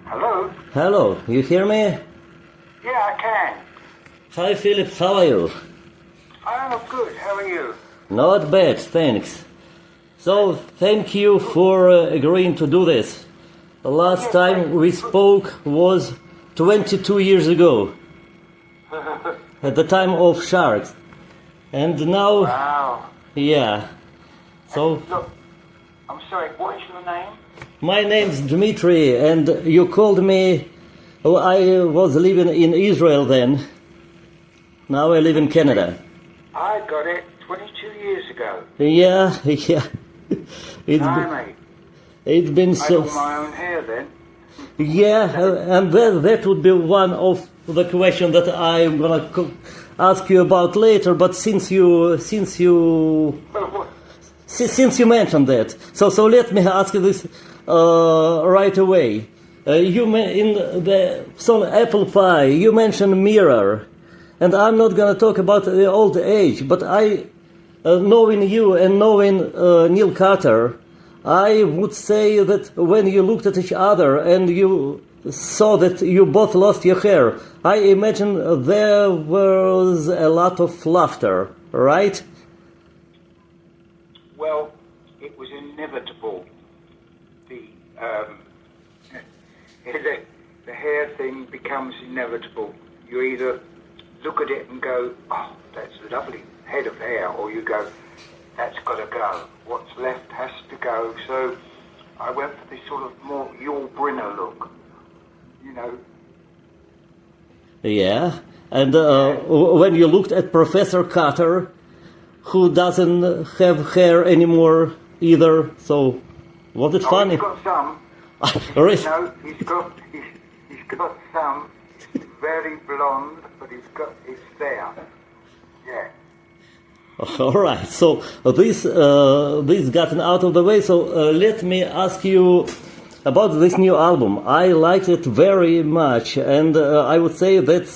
Hello? Hello, you hear me? Yeah, I can. Hi Philip, how are you? I'm good. How are you? Not bad, thanks. So, thank you for agreeing to do this. The last time we spoke was 22 years ago, at the time of sharks. And now, Wow. yeah. So, Look, I'm sorry, what is your name? my name's Dmitry, and you called me. Well, I was living in Israel then. Now I live in Canada. I got it 22 years ago. Yeah, yeah. Mate. It's been I so. had all my own hair then. Yeah, and that would be one of the questions that I'm gonna ask you about later. But since you mentioned that, so let me ask you this right away. In the song Apple Pie, you mentioned mirror, and I'm not gonna talk about the old age, but knowing you and knowing Neil Carter, I would say that when you looked at each other and you saw that you both lost your hair, I imagine there was a lot of laughter, right? Well, it was inevitable. The hair thing becomes inevitable. You either look at it and go, oh, that's a lovely head of hair, or you go, that's got to go. What's left has to go. So I went for this sort of more Yul Brynner look, you know. Yeah, and when you looked at Professor Carter, who doesn't have hair anymore either, so was it funny? He's got some. Really? No, he's got some. It's very blonde, but it's there. Yeah. All right. So this gotten out of the way. So let me ask you about this new album. I liked it very much, and I would say that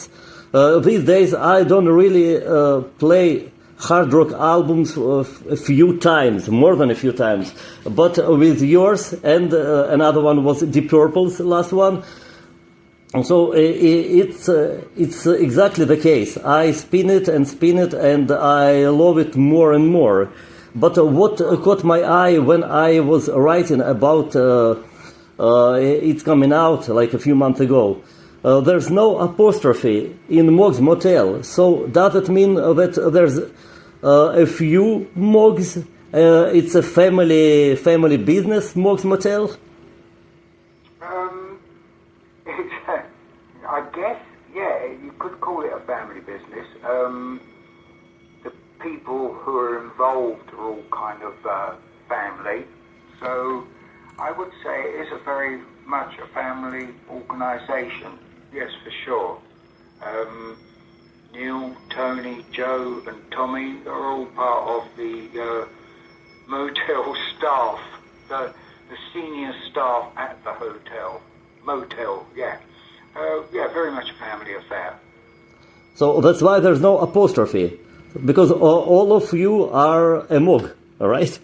these days I don't really play hard rock albums a few times, more than a few times. But with yours and another one was Deep Purple's last one. And so it's exactly the case. I spin it, and I love it more and more. But what caught my eye when I was writing about it's coming out like a few months ago, there's no apostrophe in Mogg's Motel. So does it mean that there's a few Moggs? It's a family business, Mogg's Motel? I guess, yeah, you could call it a family business. The people who are involved are all kind of family. So I would say it is very much a family organisation. Yes, for sure. Neil, Tony, Joe and Tommy are all part of the motel staff, the senior staff at the motel, yeah. Yeah, very much a family affair. So that's why there's no apostrophe, because all of you are a Mogg, all right?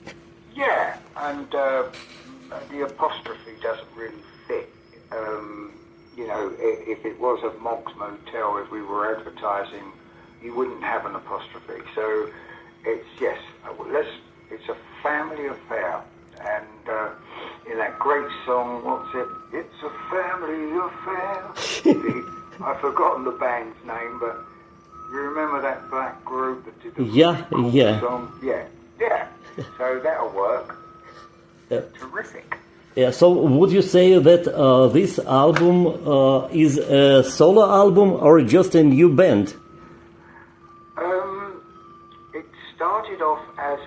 Yeah, and the apostrophe doesn't really fit. You know, if it was a Mogg's Motel, if we were advertising, you wouldn't have an apostrophe. So it's a family affair. And in that great song, what's it? It's a family affair. I've forgotten the band's name, but you remember that black group that did the song? Yeah. So that'll work. Terrific. Yeah. So would you say that this album is a solo album or just a new band? It started off as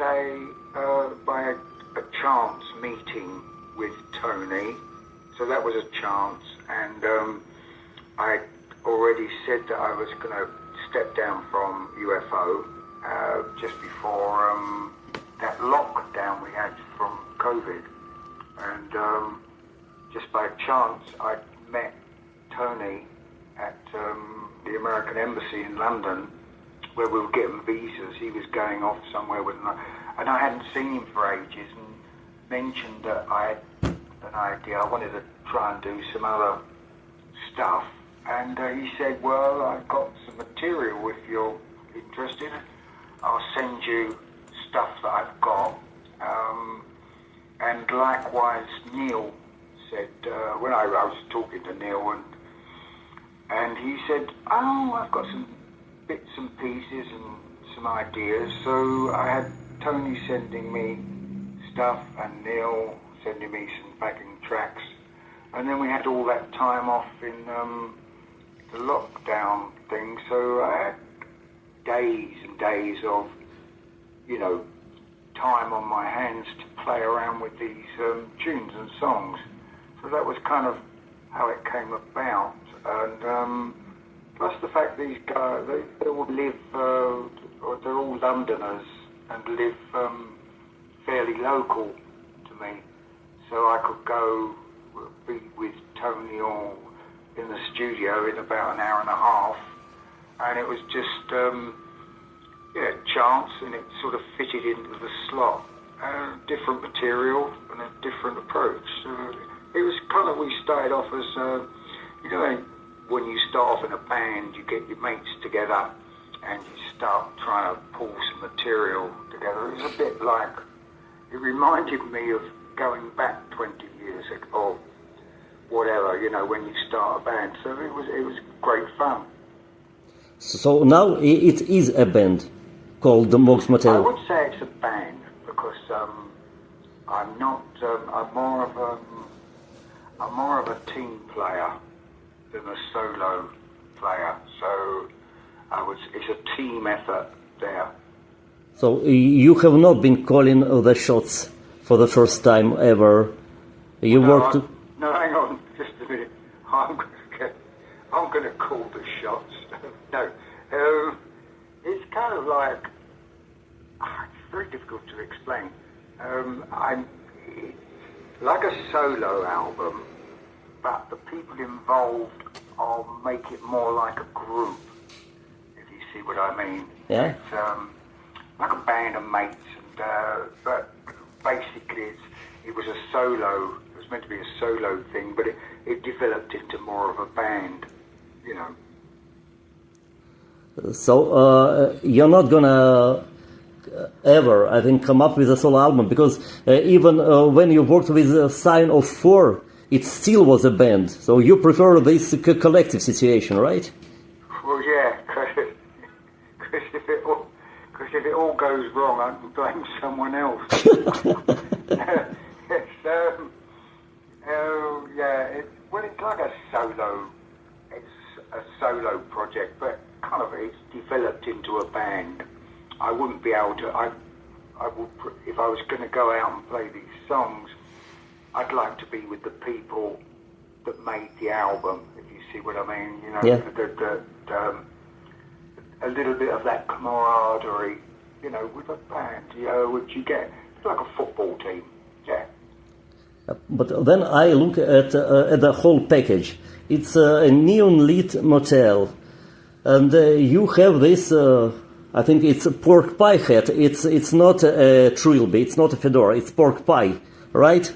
by a chance meeting with Tony, so that was a chance, and I already said that I was going to step down from UFO just before that lockdown we had from COVID, and just by chance I met Tony at the American Embassy in London, where we were getting visas. He was going off somewhere and I hadn't seen him for ages, and mentioned that I had an idea. I wanted to try and do some other stuff, and he said, well, I've got some material if you're interested. I'll send you stuff that I've got. And likewise, Neil said, when I was talking to Neil, and he said, oh, I've got some bits and pieces and some ideas. So I had Tony sending me stuff and Neil sending me some backing tracks. And then we had all that time off in the lockdown thing. So I had days and days of, you know, time on my hands to play around with these tunes and songs. So that was kind of how it came about. And plus the fact these guys, they all live, or they're all Londoners and live fairly local to me. So I could go be with Tony or in the studio in about an hour and a half. And it was just, chance, and it sort of fitted into the slot. Different material and a different approach. It was kind of, we started off as, you know, when you start off in a band, you get your mates together and you start trying to pull some material together. It was a bit like, it reminded me of going back 20 years ago, or whatever, you know, when you start a band. So it was great fun. So now it is a band called the Mogg's Motel. I would say it's a band because I'm not. I'm more of a team player than a solo player. So it's a team effort there. So you have not been calling the shots for the first time ever. You worked. No, hang on, just a minute. I'm going to call the shots. No, it's kind of like, it's very difficult to explain. I'm like a solo album, but the people involved make it more like a group, if you see what I mean. Yeah. It's like a band of mates, and but basically it was a solo. It was meant to be a solo thing, but it developed into more of a band, you know. So you're not gonna ever, I think, come up with a solo album, because even when you worked with a Sign of Four, it still was a band. So you prefer this collective situation, right? Well, yeah, because if it all goes wrong, I can blame someone else. It's like a solo. It's a solo project, but kind of it's developed into a band. I wouldn't be able to. I would, if I was going to go out and play these songs, I'd like to be with the people that made the album. If you see what I mean, you know, yeah. A little bit of that camaraderie, you know, with a band, you know, which you get. It's like a football team, yeah. But then I look at the whole package. It's a neon-lit motel, and you have this. I think it's a pork pie hat. It's not a trilby. It's not a fedora. It's pork pie, right?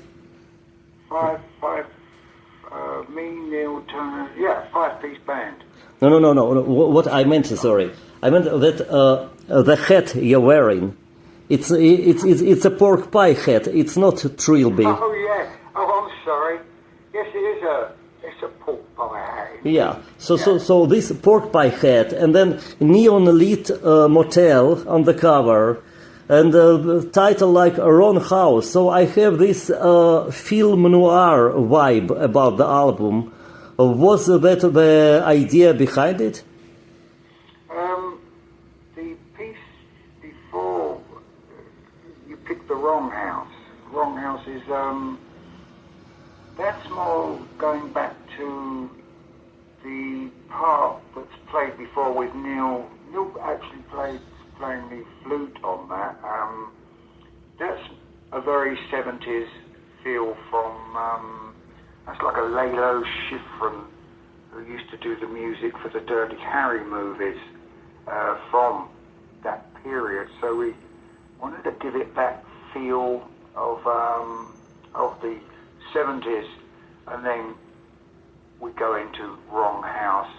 Five. Me, Neil, Turner. Yeah, 5-piece band. No. What I meant, sorry, I meant that the hat you're wearing. It's a pork pie hat. It's not a trilby. Oh yeah. Oh, I'm sorry. Yes, it is it's a pork pie hat. Yeah. So this pork pie hat, and then neon lit motel on the cover, and the title like Ron House. So I have this film noir vibe about the album. Was that the idea behind it? The piece before, you picked the wrong house. Wrong house is that's more going back to the part that's played before with Neil. Neil actually playing the flute on that. That's a very 70s feel from, that's like a Lalo Schifrin, who used to do the music for the Dirty Harry movies from that period. So we wanted to give it that feel of the 70s, and then we go into Wrong House,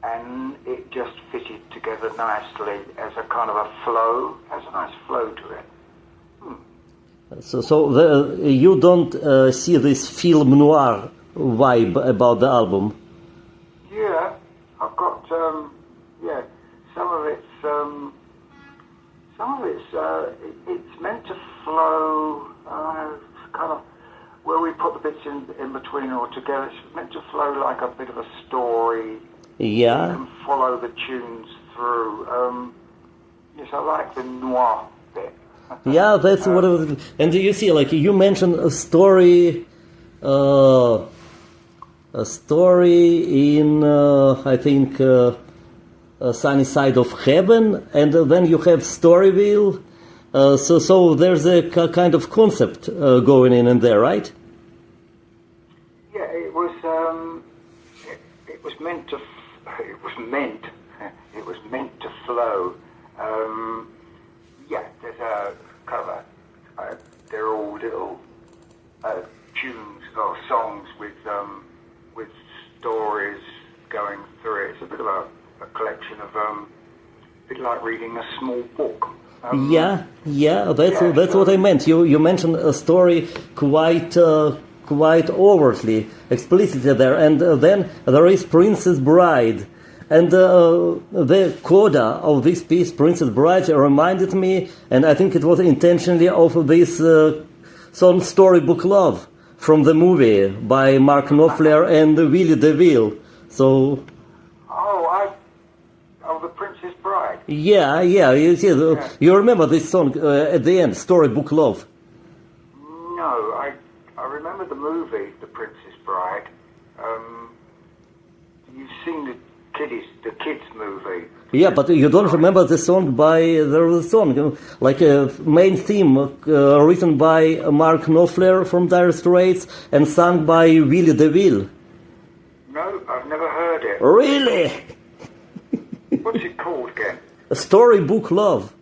and it just fitted together nicely as a kind of a flow, has a nice flow to it. You don't see this film noir vibe about the album? Yeah, I've got, it's meant to flow, kind of, where we put the bits in between or together, it's meant to flow like a bit of a story. Yeah. You can follow the tunes through. Yes, I like the noir bit. Yeah, that's what it was. And you see, like, you mentioned a story in, I think, Sunny Side of Heaven, and then you have Storyville. So there's a kind of concept going in there, right? Yeah, it was meant to flow. Yeah, there's a cover. They're all little tunes or songs with stories going through it. It's a bit of a collection of a bit like reading a small book. That's what I meant. You mentioned a story quite overtly, explicitly there, and then there is Princess Bride, and the coda of this piece, Princess Bride, reminded me, and I think it was intentionally, of this song "Storybook Love" from the movie by Mark Knopfler and Willie DeVille. So. The Princess Bride. Yeah. You see, you remember this song at the end, "Storybook Love"? No, I remember the movie, The Princess Bride. You've seen the kids movie. Yeah, but you don't remember the song by the song, like a main theme written by Mark Knopfler from Dire Straits and sung by Willie DeVille. No, I've never heard it. Really? What's it called again? Storybook Love.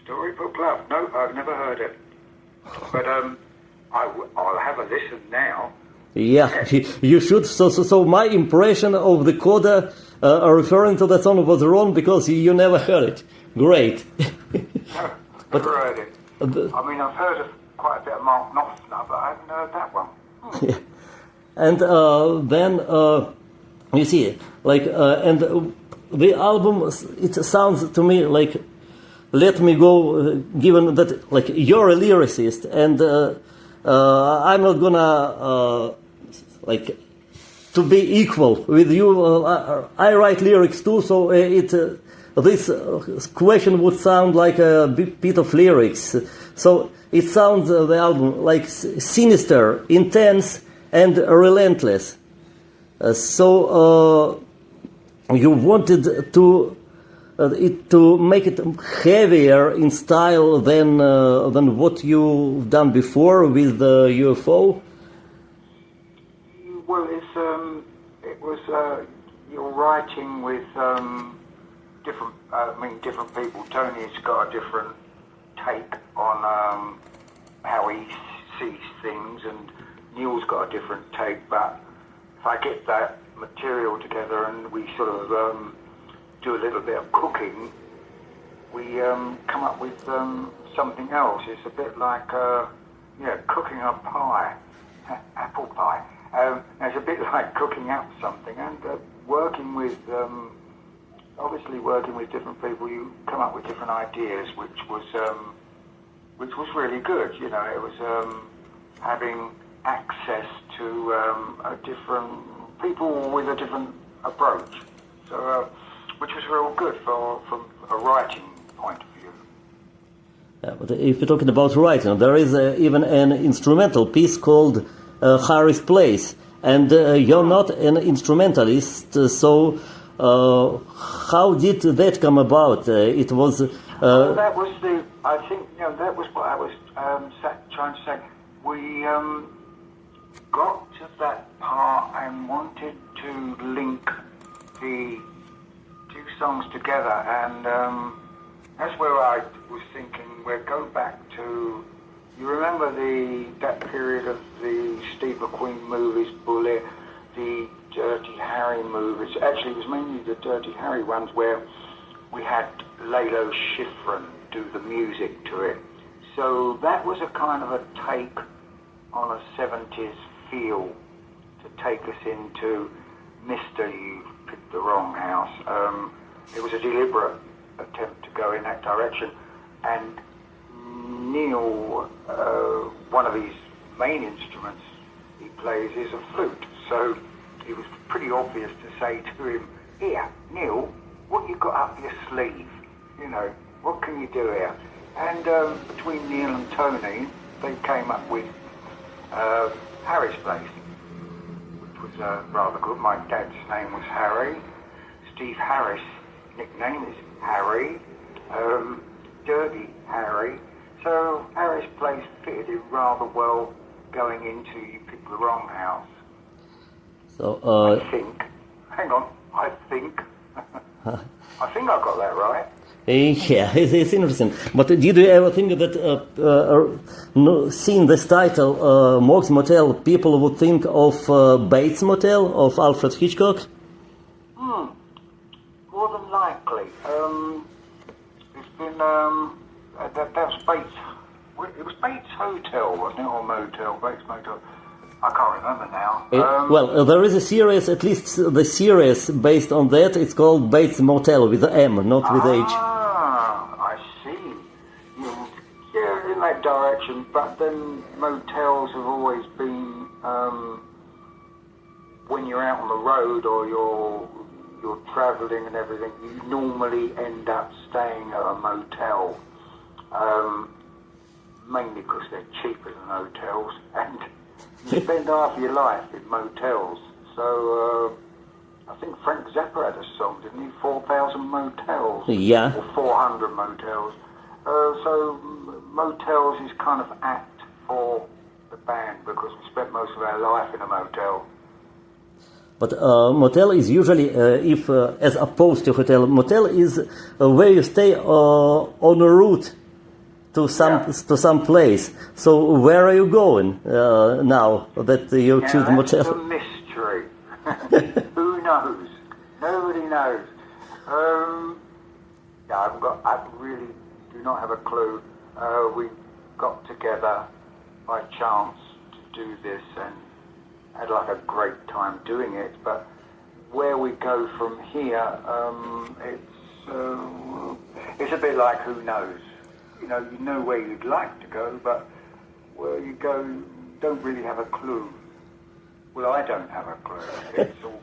Storybook Love. No, I've never heard it. But I'll have a listen now. Yeah, you should. So my impression of the coda referring to that song was wrong because you never heard it. Great. No, never heard it. I mean, I've heard of quite a bit of Mark Knopfler, but I haven't heard that one. Yeah. And then you see, like, and the album, it sounds to me like Let Me Go, given that, like, you're a lyricist, and I'm not gonna, like, to be equal with you. I write lyrics too, so this question would sound like a bit of lyrics. So it sounds, the album, like sinister, intense, and relentless. So you wanted to make it heavier in style than what you've done before with the UFO. Well, it was you're writing with different people. Tony's got a different take on how he sees things, and Neil's got a different take. But if I get that material together and we sort of do a little bit of cooking, we come up with something else. It's a bit like cooking a pie, apple pie. It's a bit like cooking up something, and working with different people, you come up with different ideas, which was really good. You know, it was having access to a different people with a different approach. So, which was real good from a writing point of view. Yeah, but if you're talking about writing, there is even an instrumental piece called Harry's Place, and you're not an instrumentalist, so how did that come about? It was... that was I think, that was what I was trying to say. We got to that part and wanted to link the two songs together, and that's where I was thinking we'll go back to, You remember that period of the Steve McQueen movies, Bullet, the Dirty Harry movies. Actually, it was mainly the Dirty Harry ones where we had Lalo Schifrin do the music to it. So that was a kind of a take on a 70s feel to take us into Mr. You Picked the Wrong House. It was a deliberate attempt to go in that direction. And Neil, one of his main instruments he plays is a flute. So it was pretty obvious to say to him, "Here, Neil, what you got up your sleeve? You know, what can you do here?" And between Neil and Tony, they came up with Harry's Place, which was rather good. My dad's name was Harry. Steve Harris' nickname is Harry. Dirty Harry. So Harry's Place fitted in rather well going into You Picked the Wrong House. So, I think I think I got that right. yeah, it's interesting. But did you ever think that seeing this title, Mogg's Motel, people would think of Bates Motel of Alfred Hitchcock? More than likely. It's been that's Bates. It was Bates Hotel, wasn't it, or Motel? Bates Motel. I can't remember now. Well, there is a series, at least the series based on that. It's called Bates Motel with M, not with H. I see. Yeah, in that direction. But then motels have always been when you're out on the road or you're travelling and everything. You normally end up staying at a motel, mainly because they're cheaper than hotels and. You spend half your life in motels. So, I think Frank Zappa had a song, didn't he? 4,000 motels. Yeah. Or 400 motels. So, motels is kind of apt for the band because we spent most of our life in a motel. But motel is usually, if as opposed to hotel, motel is where you stay on a route to some place. So where are you going now that you choose motel? That's a mystery. Who knows? Nobody knows. I really do not have a clue. We got together by chance to do this and had like a great time doing it. But where we go from here, it's a bit like who knows. You know where you'd like to go, but where you go, don't really have a clue. Well, I don't have a clue. It's all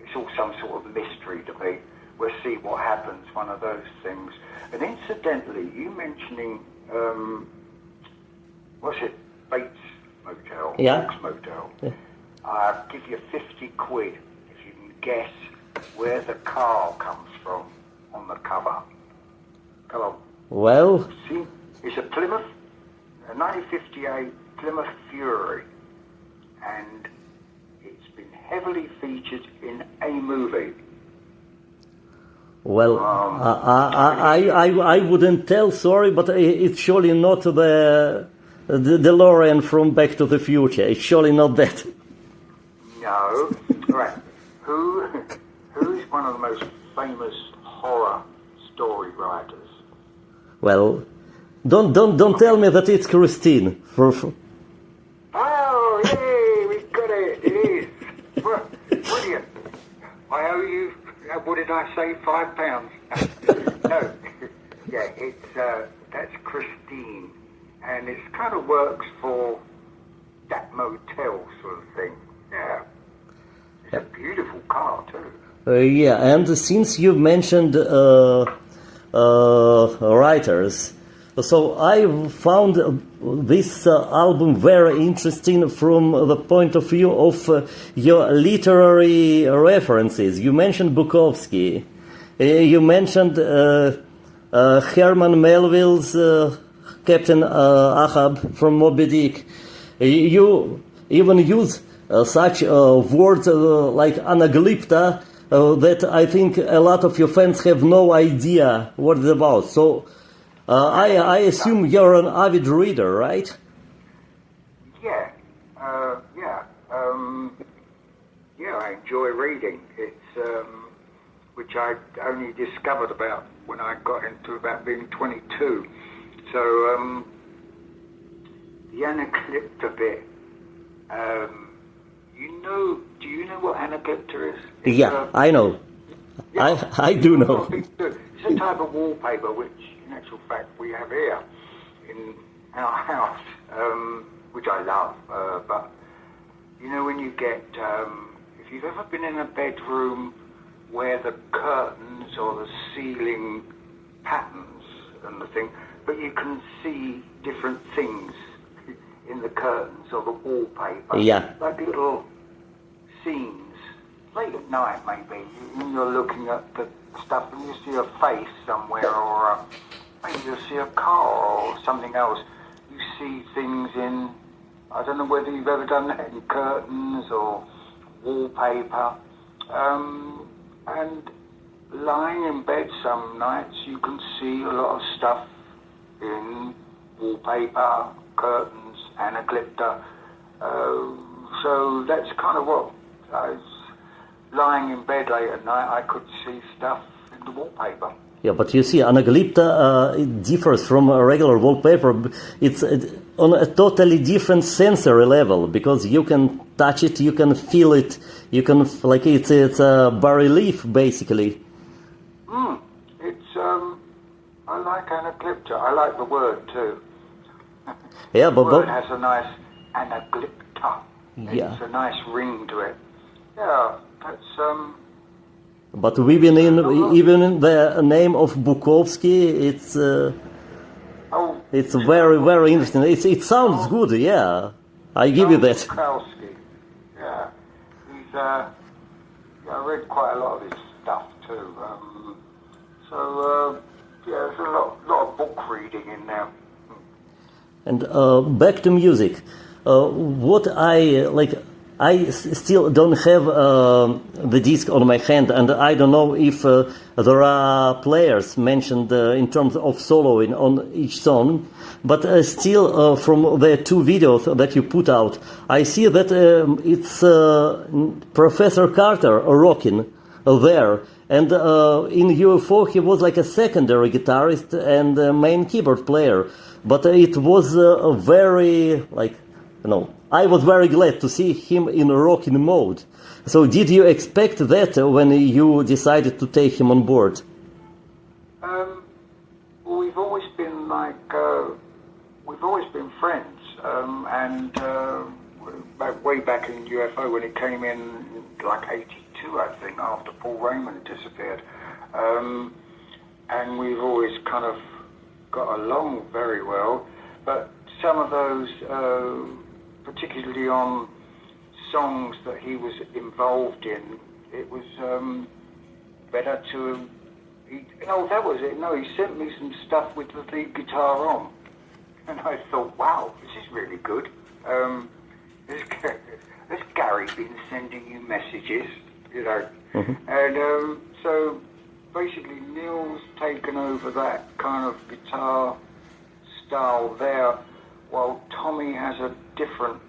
it's all some sort of mystery to me. We'll see what happens, one of those things. And incidentally, you mentioning, what's it, Bates Motel? Yeah. Mogg's Motel. Yeah. I'll give you 50 quid if you can guess where the car comes from on the cover. Come on. Well... See, it's a Plymouth, a 1958 Plymouth Fury, and it's been heavily featured in a movie. Well, I wouldn't tell, sorry, but it's surely not the DeLorean from Back to the Future. It's surely not that. No. Right. Who's one of the most famous horror story writers? Well, don't tell me that it's Christine. Oh, yay, we got it. It is. Brilliant. I owe you, what did I say, £5? No. Yeah, that's Christine. And it kind of works for that motel sort of thing. Yeah. It's a beautiful car, too. Yeah, and since you mentioned writers, so I found this album very interesting from the point of view of your literary references. You mentioned Bukowski, you mentioned Herman Melville's Captain Ahab from Moby Dick. You even use such words like anaglypta that I think a lot of your fans have no idea what it's about. So I assume you're an avid reader, right? Yeah, yeah. Yeah, I enjoy reading. It's which I only discovered about when I got into about being 22. So the Anaglypta bit. Do you know what Anaglypta is? Yeah, I know. Yeah, I do know. It's a type of wallpaper which, in actual fact, we have here in our house, which I love. But you know, when you get, if you've ever been in a bedroom where the curtains or the ceiling patterns and the thing, but you can see different things in the curtains or the wallpaper, Yeah. like little scenes, late at night maybe, you're looking at the stuff and you see a face somewhere, or maybe you see a car or something else. You see things in, I don't know whether you've ever done that, in curtains or wallpaper. And lying in bed some nights you can see a lot of stuff in wallpaper, curtains, Anaglypta. So that's kind of what I was lying in bed late at night. I could see stuff in the wallpaper. Yeah, but you see, Anaglypta it differs from a regular wallpaper. It's on a totally different sensory level, because you can touch it, you can feel it, you can it's a bas-relief basically. It's I like Anaglypta. I like the word too. Yeah, the word has a nice Anaglypta. Yeah. It's a nice ring to it. Yeah, that's But even in the name of Bukowski, it's very, very interesting. It sounds good, yeah. I give you that. Bukowski. Yeah, he's I read quite a lot of his stuff too. Yeah, there's a lot of book reading in there. And back to music. What I still don't have the disc on my hand, and I don't know if there are players mentioned in terms of soloing on each song, but still from the two videos that you put out, I see that it's Professor Carter rocking there, and in UFO he was like a secondary guitarist and main keyboard player, but it was very I was very glad to see him in rocking mode. So did you expect that when you decided to take him on board? Well, we've always been friends, and way back in UFO when it came in like '82, I think, after Paul Raymond disappeared, and we've always kind of got along very well, but some of those particularly on songs that he was involved in, it was better to... that was it. No, he sent me some stuff with the lead guitar on. And I thought, wow, this is really good. Has Gary been sending you messages? Mm-hmm. And so basically Neil's taken over that kind of guitar style there, while Tommy has a different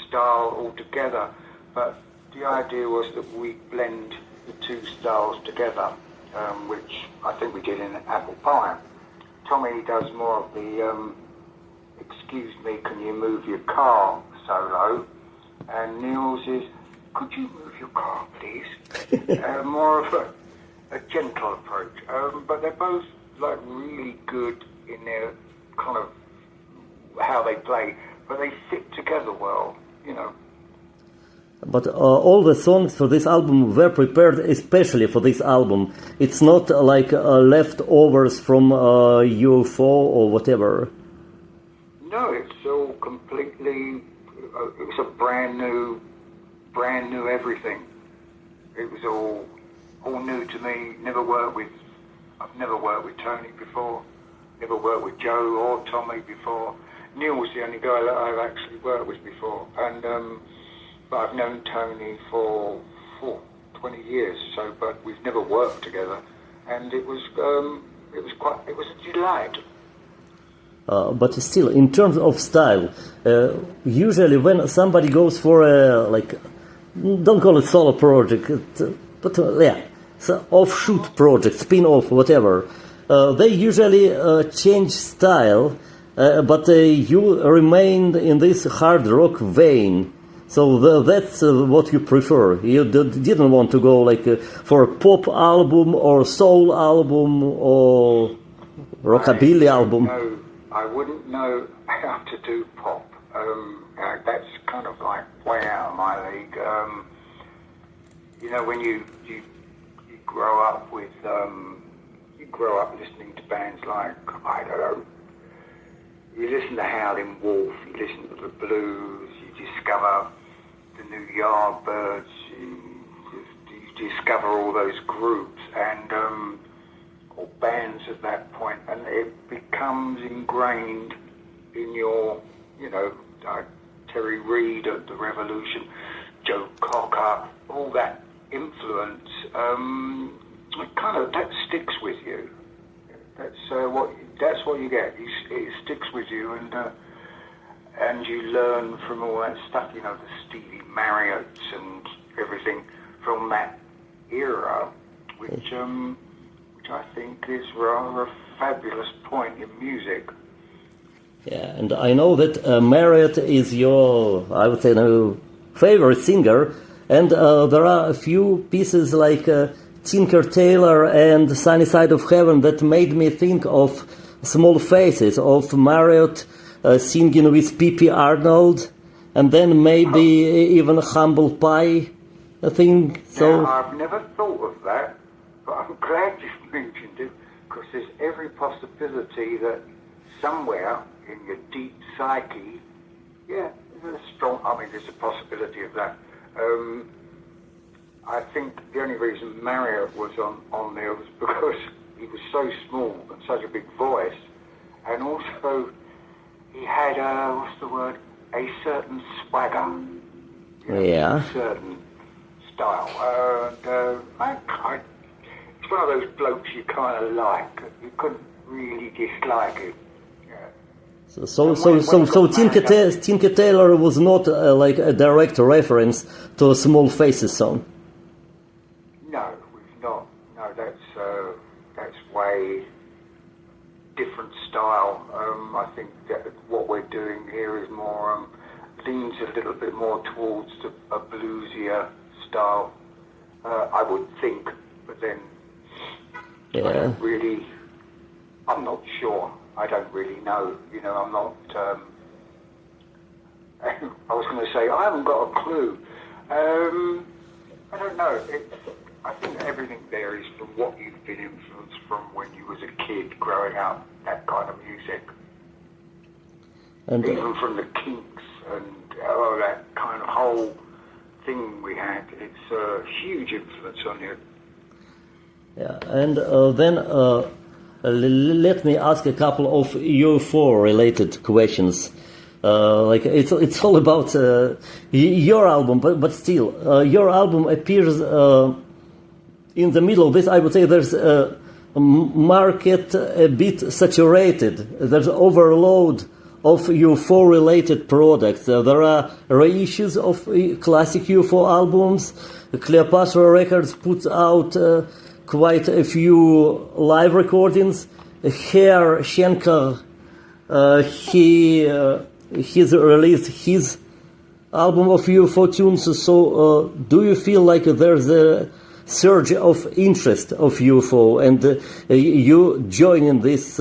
style altogether, but the idea was that we blend the two styles together, which I think we did in Apple Pie. Tommy does more of the excuse me, can you move your car solo, and Neil's is, could you move your car please? More of a gentle approach, but they're both like really good in their kind of how they play, but they fit together well, But all the songs for this album were prepared especially for this album. It's not like leftovers from UFO or whatever. No, it's all completely, it's a brand new everything. It was all new to me. I've never worked with Tony before, never worked with Joe or Tommy before. Neil was the only guy that I've actually worked with before, and but I've known Tony for 20 years. But we've never worked together, and it was a delight. But still, in terms of style, usually when somebody goes for a, like, don't call it solo project, but yeah, so offshoot project, spin-off, whatever, they usually change style, but you remained in this hard rock vein. So that's what you prefer. You didn't want to go like for a pop album or soul album or rockabilly album. No, I wouldn't know how to do pop. That's kind of like way out of my league. You know, when you grow up with you grow up listening to bands like, I don't know, you listen to Howlin' Wolf, you listen to the blues, you discover the New Yardbirds, you discover all those groups and or bands at that point, and it becomes ingrained in your, you know, Terry Reid at the Revolution, Joe Cocker, all that influence, that sticks with you. That's what you get. It sticks with you, and you learn from all that stuff. You know, the Stevie Marriotts and everything from that era, which I think is rather a fabulous point in music. Yeah, and I know that Marriott is your, I would say, favorite singer, and there are a few pieces like Tinker Tailor and Sunny Side of Heaven that made me think of Small Faces, of Marriott singing with P.P. Arnold, and then maybe even Humble Pie, I think. So now, I've never thought of that, but I'm glad you've mentioned it, because there's every possibility that somewhere in your deep psyche, yeah, there's a possibility of that. I think the only reason Marriott was on there was because he was so small and such a big voice, and also he had a certain swagger, yeah, a certain style. It's one of those blokes you kind of like. You couldn't really dislike him. So Tinker Tailor was not like a direct reference to a Small Faces song. No, we've not. No, that's way different style. I think that what we're doing here is more leans a little bit more towards a bluesier style. I would think, but then yeah. I'm not sure. I don't really know. You know, I'm not. I was going to say I haven't got a clue. I don't know. I think everything varies from what you've been influenced from when you was a kid growing up. That kind of music, and even from the Kinks and that kind of whole thing we had. It's a huge influence on you. Yeah, and then. Let me ask a couple of UFO related questions. Like it's all about your album, but still, your album appears in the middle of this. I would say there's a market a bit saturated. There's overload of UFO related products. There are reissues of classic UFO albums. Cleopatra Records puts out quite a few live recordings. Herr Schenker, he's released his album of UFO tunes. So, do you feel like there's a surge of interest of UFO, and you join in this,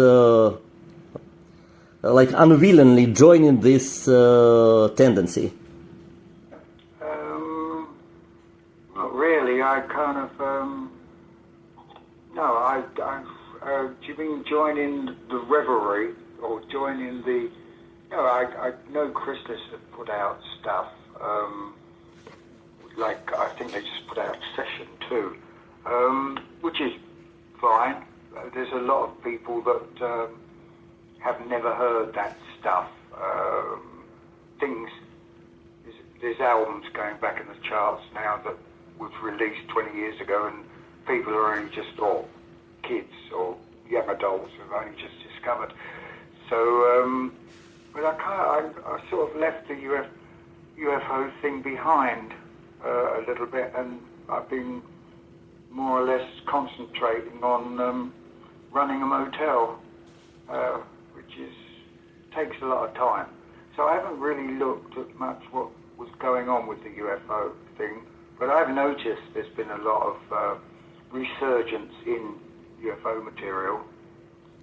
like unwillingly join in this tendency? Not really. I kind of. No, do you mean join in the revelry or join in the? No, I know Christus have put out stuff. Like I think they just put out Session 2, which is fine. There's a lot of people that have never heard that stuff. There's albums going back in the charts now that was released 20 years ago, and people are only just, or kids or young adults who've only just discovered. So, but I sort of left the UFO thing behind a little bit, and I've been more or less concentrating on running a motel, which takes a lot of time. So I haven't really looked at much what was going on with the UFO thing, but I've noticed there's been a lot of resurgence in UFO material.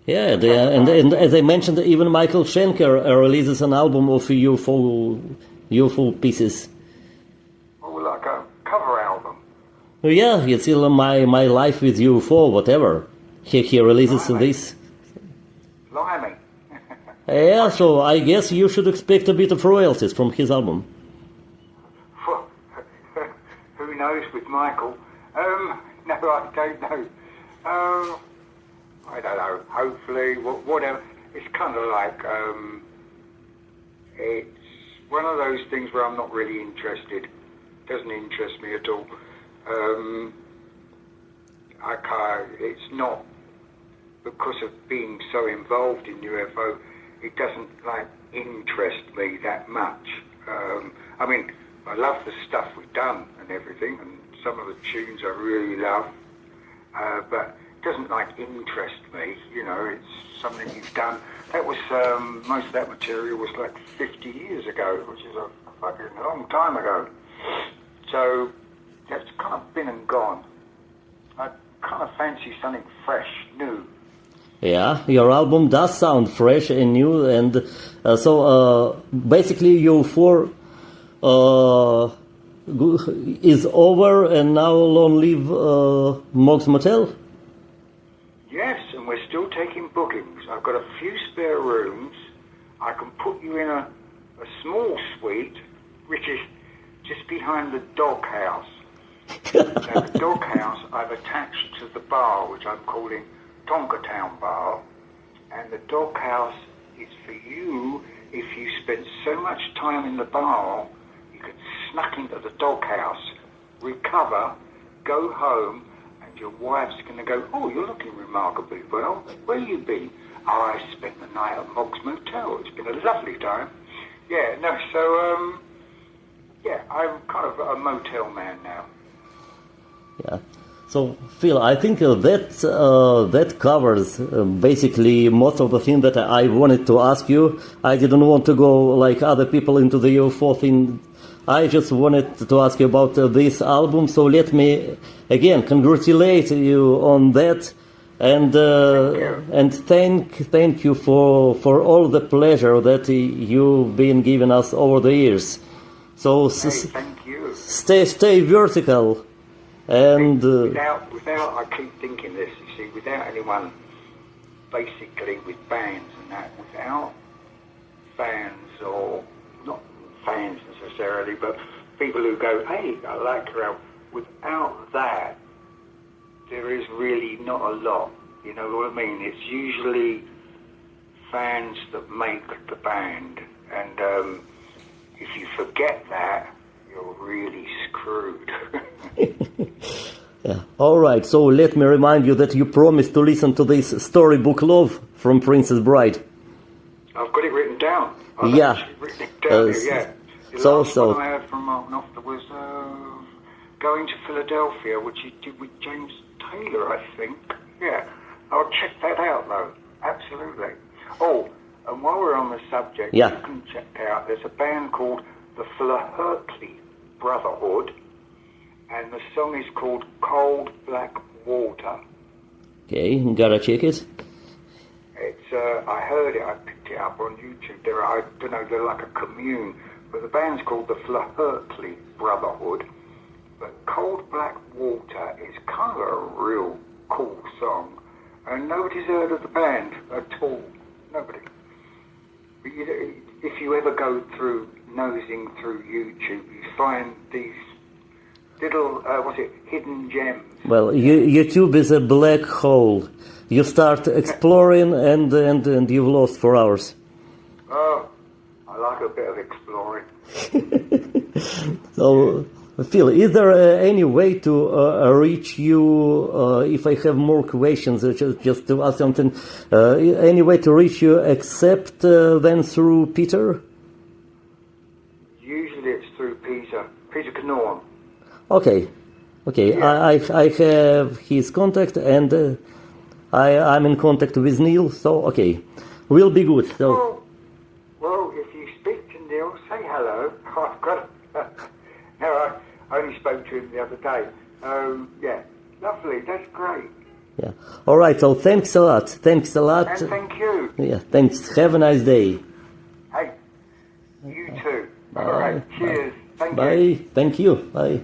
Yeah, and as I mentioned, even Michael Schenker releases an album of UFO pieces. Oh, like a cover album. Yeah, it's still my life with UFO, whatever. He releases this. Blimey. Yeah, so I guess you should expect a bit of royalties from his album. Who knows with Michael? No, I don't know. I don't know. Hopefully, whatever. It's kind of like it's one of those things where I'm not really interested. Doesn't interest me at all. I can't. It's not because of being so involved in UFO. It doesn't interest me that much. I mean, I love the stuff we've done and everything, and some of the tunes I really love, but it doesn't interest me. You know, it's something you've done. That was most of that material was 50 years ago, which is a fucking long time ago. So that's kind of been and gone. I kind of fancy something fresh, new. Yeah, your album does sound fresh and new, and so basically UFO is over, and now long live Mogg's Motel? Yes, and we're still taking bookings. I've got a few spare rooms. I can put you in a small suite, which is just behind the doghouse. Now, the doghouse I've attached to the bar, which I'm calling Tonkertown Bar, and the doghouse is for you. If you spent so much time in the bar, you could snuck into the doghouse, recover, go home, and your wife's going to go, "Oh, you're looking remarkably well. Where you been?" "Oh, I spent the night at Mogg's Motel. It's been a lovely time." Yeah, no, so, yeah, I'm kind of a motel man now. Yeah. So, Phil, I think that covers basically most of the things that I wanted to ask you. I didn't want to go like other people into the UFO thing. I just wanted to ask you about this album. So let me again congratulate you on that, and thank you for all the pleasure that you've been giving us over the years. So thank you. Stay vertical. And without, I keep thinking this, you see, without anyone, basically with bands and that, without fans, or not fans necessarily, but people who go, "Hey, I like your album," without that, there is really not a lot, you know what I mean? It's usually fans that make the band, and if you forget that, you're really screwed. Yeah. All right. So let me remind you that you promised to listen to this storybook "Love" from Princess Bride. I've got it written down. I've written it down here, yeah. The last one I heard from Mark Knopfler was Going to Philadelphia, which he did with James Taylor, I think. Yeah. I'll check that out, though. Absolutely. Oh, and while we're on the subject, you can check out, there's a band called the Flaherty Brotherhood, and the song is called Cold Black Water. Okay, gotta check it. It's, I heard it, I picked it up on YouTube. I don't know, they're like a commune, but the band's called the Flaherty Brotherhood. But Cold Black Water is kind of a real cool song, and nobody's heard of the band at all. Nobody. But if you ever go through nosing through YouTube, you find these little, hidden gems. Well, YouTube is a black hole. You start exploring and you've lost for hours. Oh, I like a bit of exploring. Phil, is there any way to reach you if I have more questions, just to ask something, any way to reach you except then through Peter? Usually it's through Peter Knorr. Okay. Yeah. I have his contact, and I'm in contact with Neil, so okay. Will be good. So. Well, if you speak to Neil, say hello. I've got... No, I only spoke to him the other day. Yeah, lovely, that's great. Yeah. All right, so thanks a lot. Thanks a lot. And thank you. Yeah, thanks. Have a nice day. Hey, you too. All right, cheers. Thank you. Bye. Thank you. Bye.